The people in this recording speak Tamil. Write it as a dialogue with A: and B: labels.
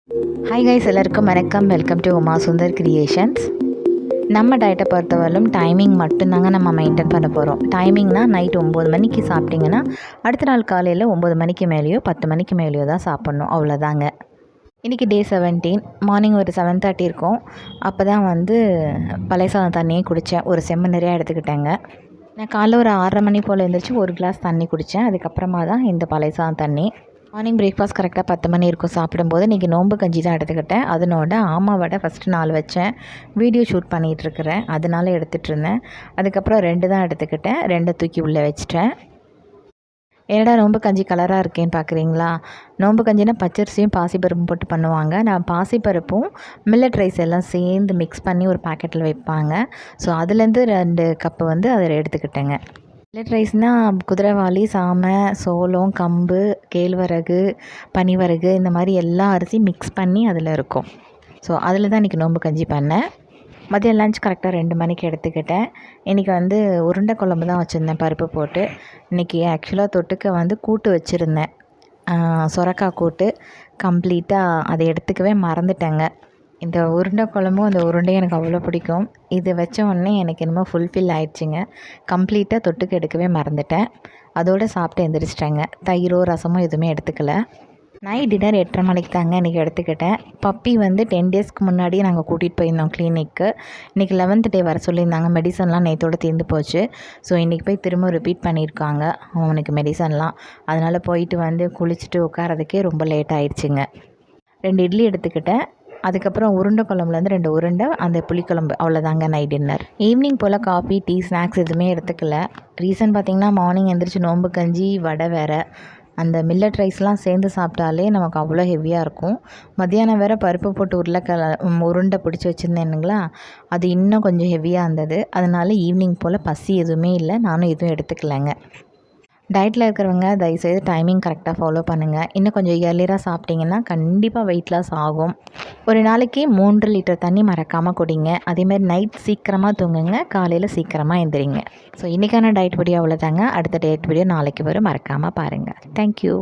A: ஹாய் கைஸ், எல்லாருக்கும் வணக்கம். Welcome to Uma Sundar creations. நம்ம டயட்டை பொறுத்தவரையிலும் டைமிங் மட்டும்தாங்க நம்ம மெயின்டைன் பண்ண போகிறோம். டைமிங்னால் நைட் 9 மணிக்கு சாப்பிட்டிங்கன்னா அடுத்த நாள் காலையில் 9 மணிக்கு மேலேயோ 10 மணிக்கு மேலேயோ தான் சாப்பிட்ணும், அவ்வளோதாங்க. இன்றைக்கி டே 17. மார்னிங் ஒரு 7:30 இருக்கும். அப்போ தான் பழைய சாதம் தண்ணியே குடித்தேன். ஒரு செம்மு நிறையா எடுத்துக்கிட்டேங்க. நான் காலைல ஒரு 6:30 மணி போல் எழுந்திரிச்சு ஒரு கிளாஸ் தண்ணி குடித்தேன். அதுக்கப்புறமா தான் இந்த பழைய சாதம் தண்ணி. மார்னிங் பிரேக்ஃபாஸ்ட் கரெக்டாக 10 மணி இருக்கும் சாப்பிடும்போது. இன்றைக்கி நோம்பு கஞ்சி தான் எடுத்துக்கிட்டேன். அதனோட ஆமா வடை ஃபஸ்ட்டு 4 வச்சேன். வீடியோ ஷூட் பண்ணிகிட்ருக்கிறேன், அதனால எடுத்துகிட்ருந்தேன். அதுக்கப்புறம் 2 தான் எடுத்துக்கிட்டேன். 2 தூக்கி உள்ளே வச்சிட்டேன். என்னடா நோம்பு கஞ்சி கலராக இருக்கேன்னு பார்க்குறீங்களா? நோம்பு கஞ்சினா பச்சரிசியும் பாசிப்பருப்பும் போட்டு பண்ணுவாங்க. நான் பாசிப்பருப்பும் மில்லட் ரைஸ் எல்லாம் சேர்ந்து மிக்ஸ் பண்ணி ஒரு பாக்கெட்டில் வைப்பாங்க. ஸோ அதுலேருந்து 2 கப்பு அதில் எடுத்துக்கிட்டேங்க. மில்லட் ரைஸ்னால் குதிரைவாலி, சாமை, சோளம், கம்பு, கேழ்வரகு, பனிவரகு இந்த மாதிரி எல்லா அரிசியும் மிக்ஸ் பண்ணி அதில் இருக்கும். ஸோ அதில் தான் இன்றைக்கி நோம்பு கஞ்சி பண்ணேன். மதியம் லஞ்ச் கரெக்டாக 2 மணிக்கு எடுத்துக்கிட்டேன். இன்றைக்கி உருண்டை குழம்பு தான் வச்சுருந்தேன் பருப்பு போட்டு. இன்றைக்கி ஆக்சுவலாக தொட்டுக்க கூட்டு வச்சுருந்தேன், சொரக்காய் கூட்டு. கம்ப்ளீட்டாக அதை எடுத்துக்கவே மறந்துட்டேங்க. இந்த உருண்டை குழம்பும் அந்த உருண்டையும் எனக்கு அவ்வளோ பிடிக்கும். இது வச்ச உடனே எனக்கு என்னமோ ஃபுல்ஃபில் ஆயிடுச்சுங்க. கம்ப்ளீட்டாக தொட்டுக்க எடுக்கவே மறந்துட்டேன். அதோடு சாப்பிட்டு எந்திரிச்சிட்டேங்க. தயிரோ ரசமோ எதுவுமே எடுத்துக்கல. நைட் டின்னர் 8:30 மணிக்கு தாங்க இன்றைக்கி எடுத்துக்கிட்டேன். பப்பி 10 டேஸ்க்கு முன்னாடியே நாங்கள் கூட்டிகிட்டு போயிருந்தோம் கிளினிக்கு. இன்றைக்கி 11th டே வர சொல்லியிருந்தாங்க. மெடிசன்லாம் நேற்றோட தீர்ந்து போச்சு. ஸோ இன்றைக்கி போய் திரும்ப ரிப்பீட் பண்ணியிருக்காங்க அவனுக்கு மெடிசன்லாம். அதனால் போயிட்டு குளிச்சுட்டு உட்காரதுக்கே ரொம்ப லேட் ஆயிடுச்சுங்க. 2 இட்லி எடுத்துக்கிட்டேன். அதுக்கப்புறம் உருண்டை குழம்புலேருந்து 2 உருண்டை, அந்த புளிக்குழம்பு, அவ்வளோதாங்க நைட் டின்னர். ஈவினிங் போல் காஃபி, டீ, ஸ்நாக்ஸ் எதுவுமே எடுத்துக்கல. ரீசன் பார்த்திங்கன்னா மார்னிங் எழுந்திரிச்சு நோம்பு கஞ்சி, வடை வேறு. அந்த மில்லட் ரைஸ்லாம் சேர்ந்து சாப்பிட்டாலே நமக்கு அவ்வளோ ஹெவியாக இருக்கும். மத்தியானம் வேறு பருப்பு போட்டு உருண்டை பிடிச்சி வச்சுருந்தேனுங்களா, அது இன்னும் கொஞ்சம் ஹெவியாக இருந்தது. அதனால் ஈவினிங் போல் பசி எதுவுமே இல்லை, நானும் எதுவும் எடுத்துக்கலைங்க. டயட்டில் இருக்கிறவங்க தயவுசெய்து டைமிங் கரெக்டாக ஃபாலோ பண்ணுங்கள். இன்னும் கொஞ்சம் இயர்லியராக சாப்பிட்டிங்கன்னா கண்டிப்பாக வெயிட் லாஸ் ஆகும். ஒரு நாளைக்கு 3 லிட்டர் தண்ணி மறக்காமல் குடிங்க. அதேமாதிரி நைட் சீக்கிரமாக தூங்குங்க, காலையில் சீக்கிரமாக எழுந்திரிங்க. ஸோ இன்றைக்கான டயட் வீடியோ அவ்வளோதாங்க. அடுத்த டயட் வீடியோ நாளைக்கு வரும், மறக்காமல் பாருங்கள். தேங்க்யூ.